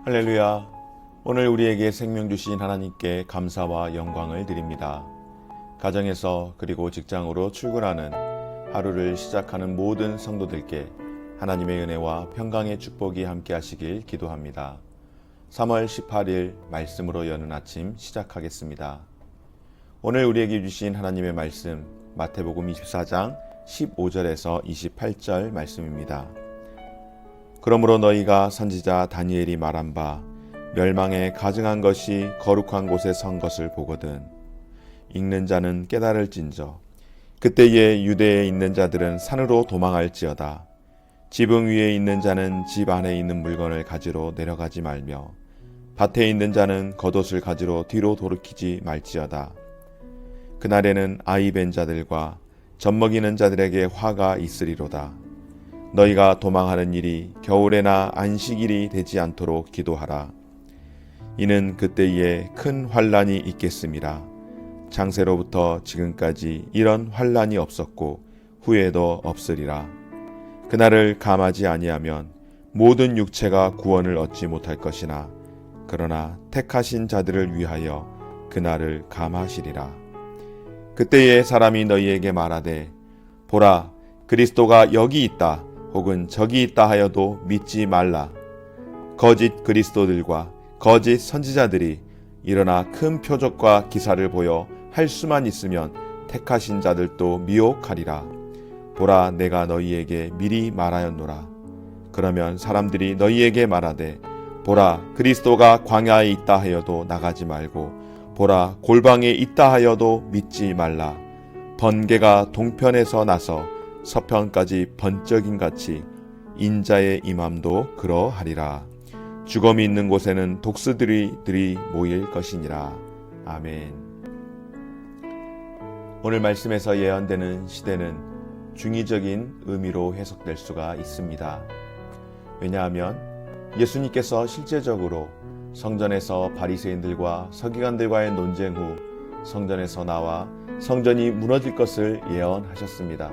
할렐루야. 오늘 우리에게 생명 주신 하나님께 감사와 영광을 드립니다. 가정에서 그리고 직장으로 출근하는 하루를 시작하는 모든 성도들께 하나님의 은혜와 평강의 축복이 함께 하시길 기도합니다. 3월 18일 말씀으로 여는 아침 시작하겠습니다. 오늘 우리에게 주신 하나님의 말씀 마태복음 24장 15절에서 28절 말씀입니다. 그러므로 너희가 선지자 다니엘이 말한 바 멸망에 가증한 것이 거룩한 곳에 선 것을 보거든 읽는 자는 깨달을진저 그때에 유대에 있는 자들은 산으로 도망할지어다 지붕 위에 있는 자는 집 안에 있는 물건을 가지러 내려가지 말며 밭에 있는 자는 겉옷을 가지러 뒤로 돌이키지 말지어다. 그날에는 아이 벤 자들과 젖먹이는 자들에게 화가 있으리로다. 너희가 도망하는 일이 겨울에나 안식일이 되지 않도록 기도하라. 이는 그때에 큰 환란이 있겠음이라. 창세로부터 지금까지 이런 환란이 없었고 후에도 없으리라. 그날을 감하지 아니하면 모든 육체가 구원을 얻지 못할 것이나 그러나 택하신 자들을 위하여 그날을 감하시리라. 그때에 사람이 너희에게 말하되 보라 그리스도가 여기 있다 혹은 저기 있다 하여도 믿지 말라. 거짓 그리스도들과 거짓 선지자들이 일어나 큰 표적과 기사를 보여 할 수만 있으면 택하신 자들도 미혹하리라. 보라 내가 너희에게 미리 말하였노라. 그러면 사람들이 너희에게 말하되 보라 그리스도가 광야에 있다 하여도 나가지 말고 보라 골방에 있다 하여도 믿지 말라. 번개가 동편에서 나서 서편까지 번쩍임같이 인자의 임함도 그러하리라. 죽음이 있는 곳에는 독수리들이 모일 것이니라. 아멘. 오늘 말씀에서 예언되는 시대는 중의적인 의미로 해석될 수가 있습니다. 왜냐하면 예수님께서 실제적으로 성전에서 바리새인들과 서기관들과의 논쟁 후 성전에서 나와 성전이 무너질 것을 예언하셨습니다.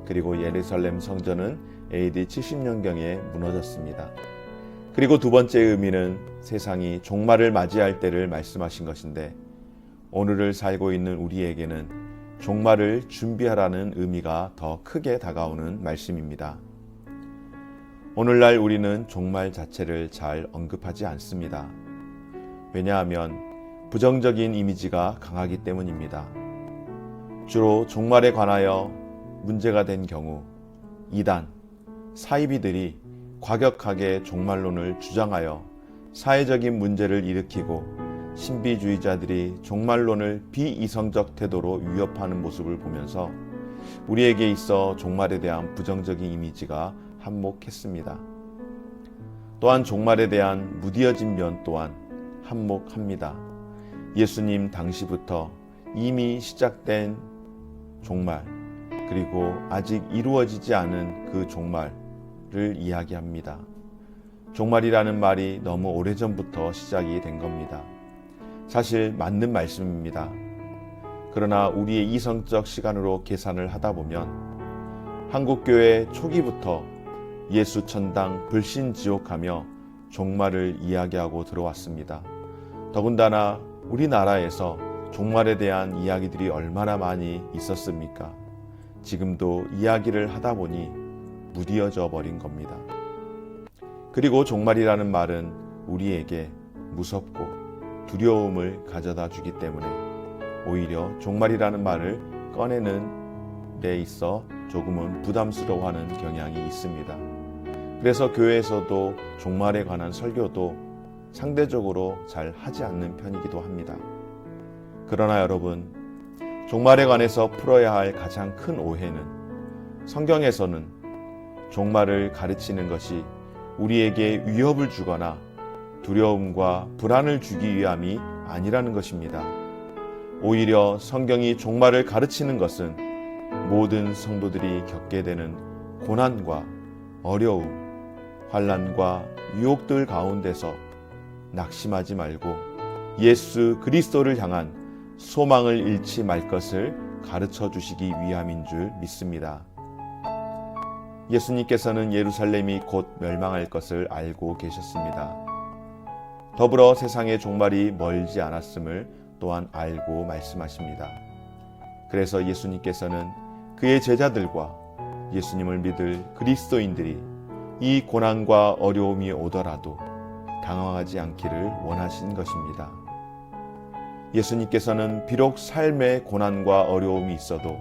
그리고 예루살렘 성전은 AD 70년경에 무너졌습니다. 그리고 두 번째 의미는 세상이 종말을 맞이할 때를 말씀하신 것인데 오늘을 살고 있는 우리에게는 종말을 준비하라는 의미가 더 크게 다가오는 말씀입니다. 오늘날 우리는 종말 자체를 잘 언급하지 않습니다. 왜냐하면 부정적인 이미지가 강하기 때문입니다. 주로 종말에 관하여 문제가 된 경우 이단, 사이비들이 과격하게 종말론을 주장하여 사회적인 문제를 일으키고 신비주의자들이 종말론을 비이성적 태도로 위협하는 모습을 보면서 우리에게 있어 종말에 대한 부정적인 이미지가 한몫했습니다. 또한 종말에 대한 무디어진 면 또한 한몫합니다. 예수님 당시부터 이미 시작된 종말 그리고 아직 이루어지지 않은 그 종말을 이야기합니다. 종말이라는 말이 너무 오래전부터 시작이 된 겁니다. 사실 맞는 말씀입니다. 그러나 우리의 이성적 시간으로 계산을 하다 보면 한국교회 초기부터 예수 천당 불신지옥하며 종말을 이야기하고 들어왔습니다. 더군다나 우리나라에서 종말에 대한 이야기들이 얼마나 많이 있었습니까? 지금도 이야기를 하다 보니 무디어져 버린 겁니다. 그리고 종말이라는 말은 우리에게 무섭고 두려움을 가져다 주기 때문에 오히려 종말이라는 말을 꺼내는 데 있어 조금은 부담스러워하는 경향이 있습니다. 그래서 교회에서도 종말에 관한 설교도 상대적으로 잘 하지 않는 편이기도 합니다. 그러나 여러분, 종말에 관해서 풀어야 할 가장 큰 오해는 성경에서는 종말을 가르치는 것이 우리에게 위협을 주거나 두려움과 불안을 주기 위함이 아니라는 것입니다. 오히려 성경이 종말을 가르치는 것은 모든 성도들이 겪게 되는 고난과 어려움, 환난과 유혹들 가운데서 낙심하지 말고 예수 그리스도를 향한 소망을 잃지 말 것을 가르쳐 주시기 위함인 줄 믿습니다. 예수님께서는 예루살렘이 곧 멸망할 것을 알고 계셨습니다. 더불어 세상의 종말이 멀지 않았음을 또한 알고 말씀하십니다. 그래서 예수님께서는 그의 제자들과 예수님을 믿을 그리스도인들이 이 고난과 어려움이 오더라도 당황하지 않기를 원하신 것입니다. 예수님께서는 비록 삶의 고난과 어려움이 있어도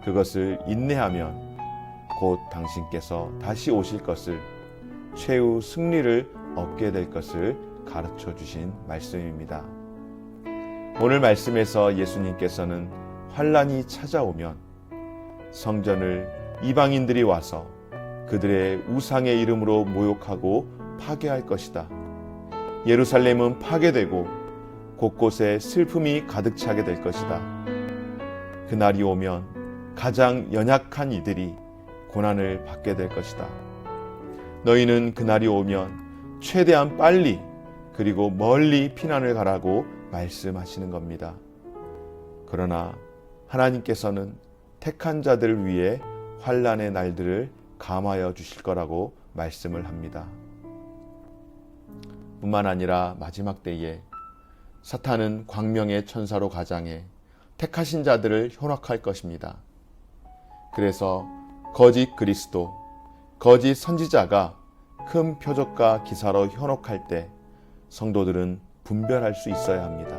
그것을 인내하면 곧 당신께서 다시 오실 것을, 최후 승리를 얻게 될 것을 가르쳐 주신 말씀입니다. 오늘 말씀에서 예수님께서는 환난이 찾아오면 성전을 이방인들이 와서 그들의 우상의 이름으로 모욕하고 파괴할 것이다. 예루살렘은 파괴되고 곳곳에 슬픔이 가득 차게 될 것이다. 그날이 오면 가장 연약한 이들이 고난을 받게 될 것이다. 너희는 그날이 오면 최대한 빨리 그리고 멀리 피난을 가라고 말씀하시는 겁니다. 그러나 하나님께서는 택한 자들을 위해 환난의 날들을 감하여 주실 거라고 말씀을 합니다. 뿐만 아니라 마지막 때에 사탄은 광명의 천사로 가장해 택하신 자들을 현혹할 것입니다. 그래서 거짓 그리스도, 거짓 선지자가 큰 표적과 기사로 현혹할 때 성도들은 분별할 수 있어야 합니다.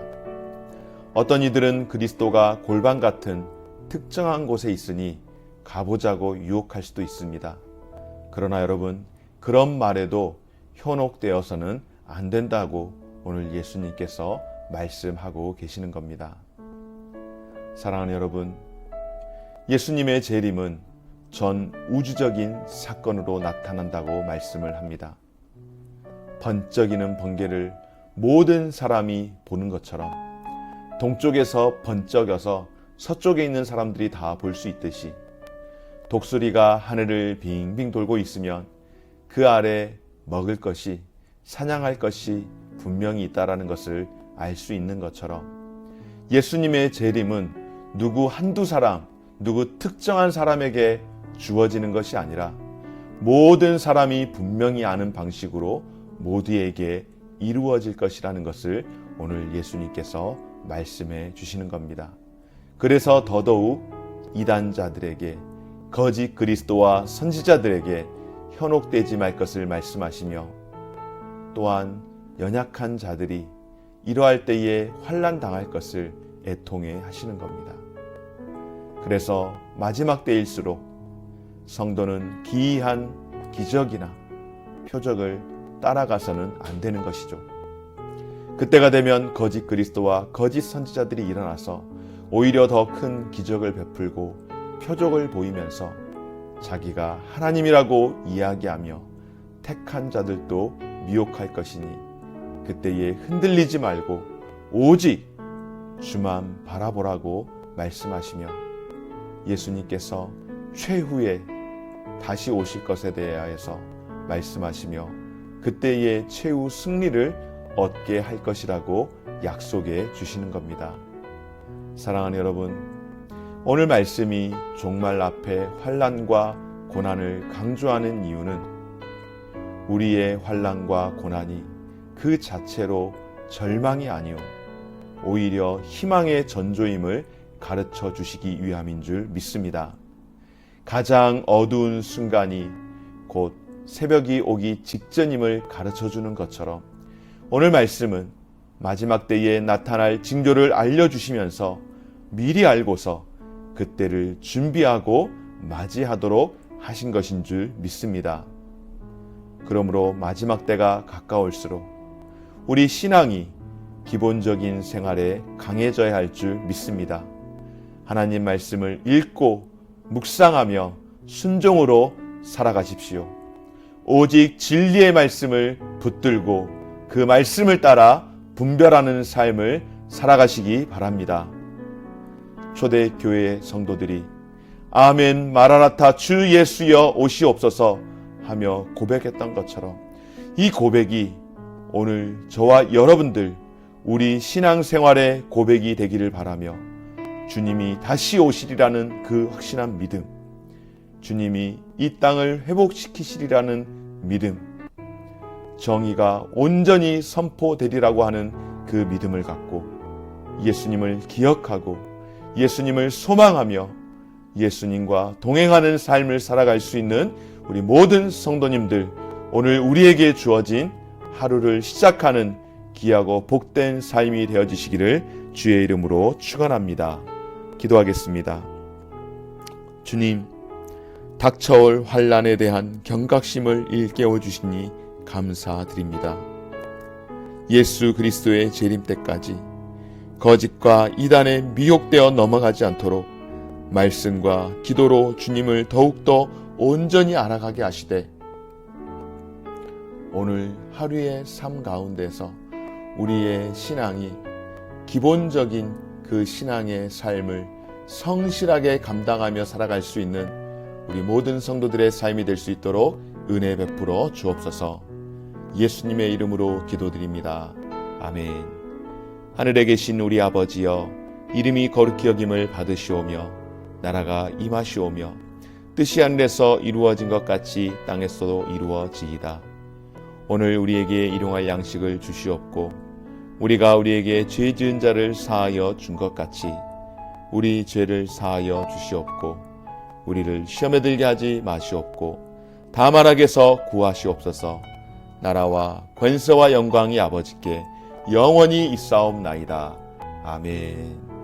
어떤 이들은 그리스도가 골방 같은 특정한 곳에 있으니 가보자고 유혹할 수도 있습니다. 그러나 여러분, 그런 말에도 현혹되어서는 안 된다고 오늘 예수님께서 말씀하고 계시는 겁니다. 사랑하는 여러분, 예수님의 재림은 전 우주적인 사건으로 나타난다고 말씀을 합니다. 번쩍이는 번개를 모든 사람이 보는 것처럼 동쪽에서 번쩍여서 서쪽에 있는 사람들이 다 볼 수 있듯이 독수리가 하늘을 빙빙 돌고 있으면 그 아래 먹을 것이, 사냥할 것이 분명히 있다라는 것을 알 수 있는 것처럼 예수님의 재림은 누구 한두 사람, 누구 특정한 사람에게 주어지는 것이 아니라 모든 사람이 분명히 아는 방식으로 모두에게 이루어질 것이라는 것을 오늘 예수님께서 말씀해 주시는 겁니다. 그래서 더더욱 이단자들에게, 거짓 그리스도와 선지자들에게 현혹되지 말 것을 말씀하시며, 또한 연약한 자들이 이러할 때에 환난 당할 것을 애통해 하시는 겁니다. 그래서 마지막 때일수록 성도는 기이한 기적이나 표적을 따라가서는 안 되는 것이죠. 그때가 되면 거짓 그리스도와 거짓 선지자들이 일어나서 오히려 더 큰 기적을 베풀고 표적을 보이면서 자기가 하나님이라고 이야기하며 택한 자들도 미혹할 것이니 그때에 흔들리지 말고 오직 주만 바라보라고 말씀하시며 예수님께서 최후에 다시 오실 것에 대하여서 말씀하시며 그때의 최후 승리를 얻게 할 것이라고 약속해 주시는 겁니다. 사랑하는 여러분, 오늘 말씀이 종말 앞에 환난과 고난을 강조하는 이유는 우리의 환난과 고난이 그 자체로 절망이 아니오 오히려 희망의 전조임을 가르쳐 주시기 위함인 줄 믿습니다. 가장 어두운 순간이 곧 새벽이 오기 직전임을 가르쳐 주는 것처럼 오늘 말씀은 마지막 때에 나타날 징조를 알려주시면서 미리 알고서 그때를 준비하고 맞이하도록 하신 것인 줄 믿습니다. 그러므로 마지막 때가 가까울수록 우리 신앙이 기본적인 생활에 강해져야 할 줄 믿습니다. 하나님 말씀을 읽고 묵상하며 순종으로 살아가십시오. 오직 진리의 말씀을 붙들고 그 말씀을 따라 분별하는 삶을 살아가시기 바랍니다. 초대교회 성도들이 아멘 마라나타 주 예수여 오시옵소서 하며 고백했던 것처럼 이 고백이 오늘 저와 여러분들 우리 신앙생활의 고백이 되기를 바라며 주님이 다시 오시리라는 그 확신한 믿음, 주님이 이 땅을 회복시키시리라는 믿음, 정의가 온전히 선포되리라고 하는 그 믿음을 갖고 예수님을 기억하고 예수님을 소망하며 예수님과 동행하는 삶을 살아갈 수 있는 우리 모든 성도님들, 오늘 우리에게 주어진 하루를 시작하는 귀하고 복된 삶이 되어지시기를 주의 이름으로 축원합니다. 기도하겠습니다. 주님, 닥쳐올 환난에 대한 경각심을 일깨워 주시니 감사드립니다. 예수 그리스도의 재림 때까지 거짓과 이단에 미혹되어 넘어가지 않도록 말씀과 기도로 주님을 더욱더 온전히 알아가게 하시되 오늘 하루의 삶 가운데서 우리의 신앙이 기본적인 그 신앙의 삶을 성실하게 감당하며 살아갈 수 있는 우리 모든 성도들의 삶이 될 수 있도록 은혜 베풀어 주옵소서. 예수님의 이름으로 기도드립니다. 아멘. 하늘에 계신 우리 아버지여, 이름이 거룩히 여김을 받으시오며 나라가 임하시오며 뜻이 하늘에서 이루어진 것 같이 땅에서도 이루어지이다. 오늘 우리에게 일용할 양식을 주시옵고 우리가 우리에게 죄 지은 자를 사하여 준 것 같이 우리 죄를 사하여 주시옵고 우리를 시험에 들게 하지 마시옵고 다만 악에서 구하시옵소서. 나라와 권세와 영광이 아버지께 영원히 있사옵나이다. 아멘.